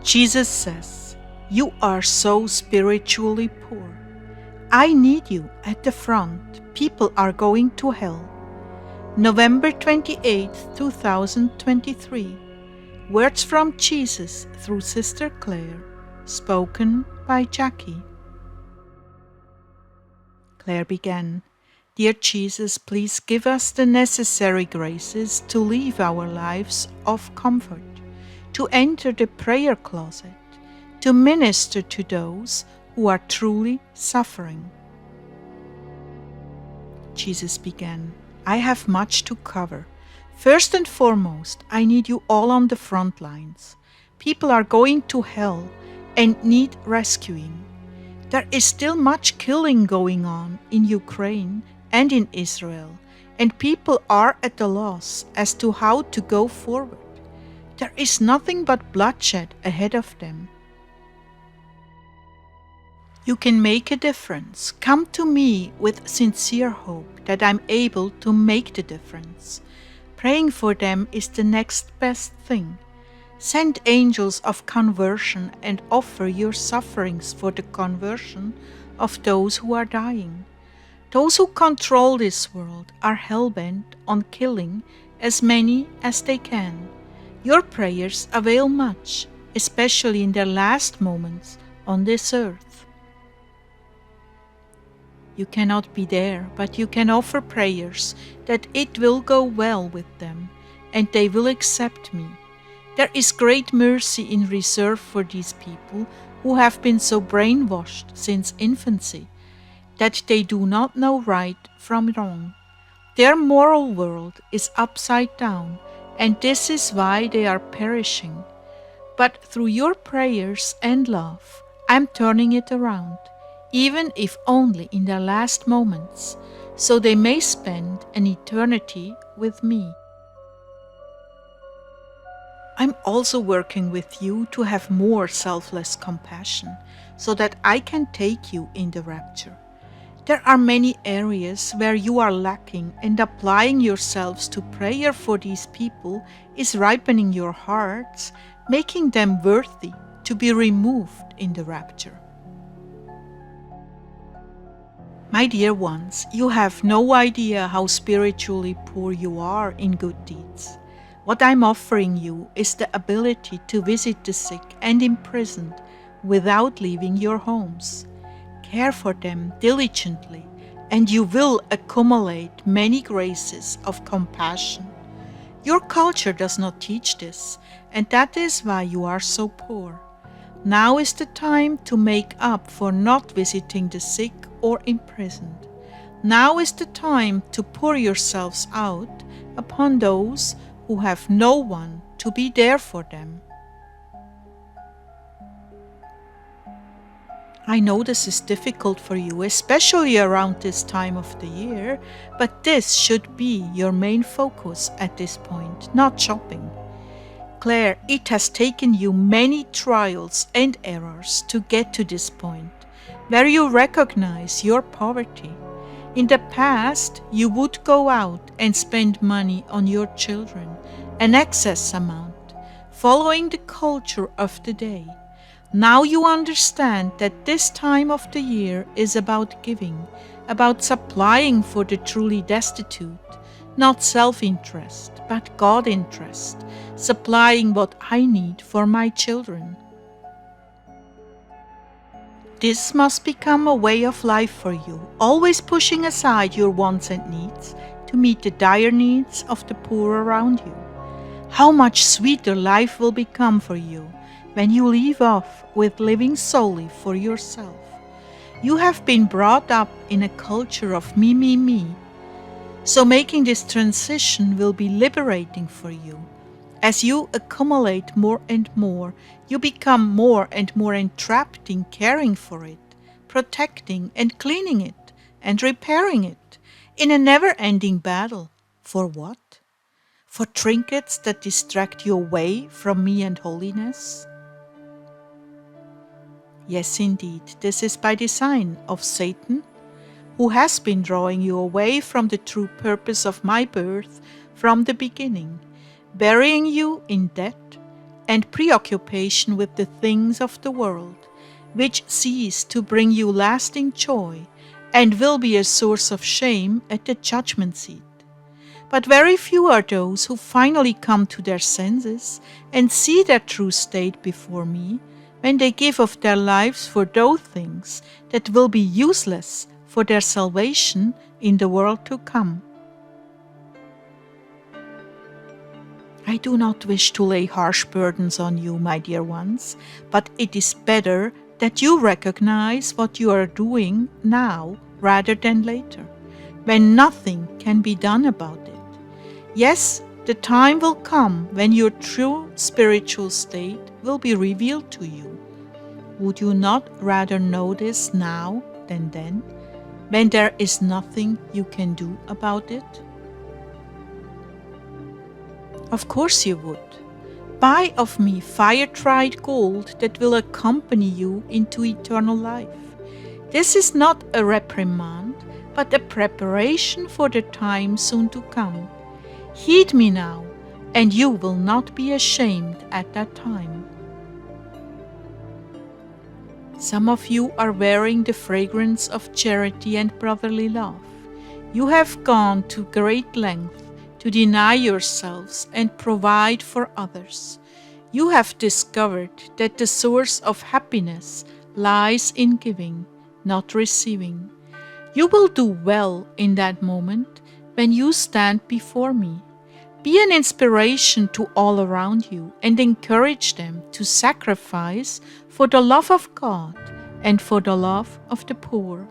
Jesus says, "You are so spiritually poor. I need you at the front. People are going to hell." November 28th, 2023. Words from Jesus through Sister Clare, spoken by Jackie. Clare began, "Dear Jesus, please give us the necessary graces to live our lives of comfort, to enter the prayer closet, to minister to those who are truly suffering." Jesus began, "I have much to cover. First and foremost, I need you all on the front lines. People are going to hell and need rescuing. There is still much killing going on in Ukraine and in Israel, and people are at a loss as to how to go forward. There is nothing but bloodshed ahead of them. You can make a difference. Come to me with sincere hope that I'm able to make the difference. Praying for them is the next best thing. Send angels of conversion and offer your sufferings for the conversion of those who are dying. Those who control this world are hell-bent on killing as many as they can. Your prayers avail much, especially in their last moments on this earth. You cannot be there, but you can offer prayers that it will go well with them, and they will accept me. There is great mercy in reserve for these people who have been so brainwashed since infancy that they do not know right from wrong. Their moral world is upside down, and this is why they are perishing. But through your prayers and love, I'm turning it around, even if only in their last moments, so they may spend an eternity with me. I'm also working with you to have more selfless compassion, so that I can take you in the rapture. There are many areas where you are lacking, and applying yourselves to prayer for these people is ripening your hearts, making them worthy to be removed in the rapture. My dear ones, you have no idea how spiritually poor you are in good deeds. What I'm offering you is the ability to visit the sick and imprisoned without leaving your homes. Care for them diligently, and you will accumulate many graces of compassion. Your culture does not teach this, and that is why you are so poor. Now is the time to make up for not visiting the sick or imprisoned. Now is the time to pour yourselves out upon those who have no one to be there for them. I know this is difficult for you, especially around this time of the year, but this should be your main focus at this point, not shopping. Clare, it has taken you many trials and errors to get to this point, where you recognize your poverty. In the past, you would go out and spend money on your children, an excess amount, following the culture of the day. Now you understand that this time of the year is about giving, about supplying for the truly destitute, not self-interest, but God-interest, supplying what I need for my children. This must become a way of life for you, always pushing aside your wants and needs to meet the dire needs of the poor around you. How much sweeter life will become for you when you leave off with living solely for yourself. You have been brought up in a culture of me, me, me. So making this transition will be liberating for you. As you accumulate more and more, you become more and more entrapped in caring for it, protecting and cleaning it, and repairing it, in a never-ending battle. For what? For trinkets that distract you away from me and holiness? Yes, indeed, this is by design of Satan, who has been drawing you away from the true purpose of my birth from the beginning, burying you in debt, and preoccupation with the things of the world, which cease to bring you lasting joy and will be a source of shame at the judgment seat. But very few are those who finally come to their senses and see their true state before me when they give of their lives for those things that will be useless for their salvation in the world to come. I do not wish to lay harsh burdens on you, my dear ones, but it is better that you recognize what you are doing now rather than later, when nothing can be done about it. Yes, the time will come when your true spiritual state will be revealed to you. Would you not rather know this now than then, when there is nothing you can do about it? Of course you would. Buy of me fire-tried gold that will accompany you into eternal life. This is not a reprimand, but a preparation for the time soon to come. Heed me now, and you will not be ashamed at that time. Some of you are wearing the fragrance of charity and brotherly love. You have gone to great lengths to deny yourselves and provide for others. You have discovered that the source of happiness lies in giving, not receiving. You will do well in that moment when you stand before me. Be an inspiration to all around you and encourage them to sacrifice for the love of God and for the love of the poor.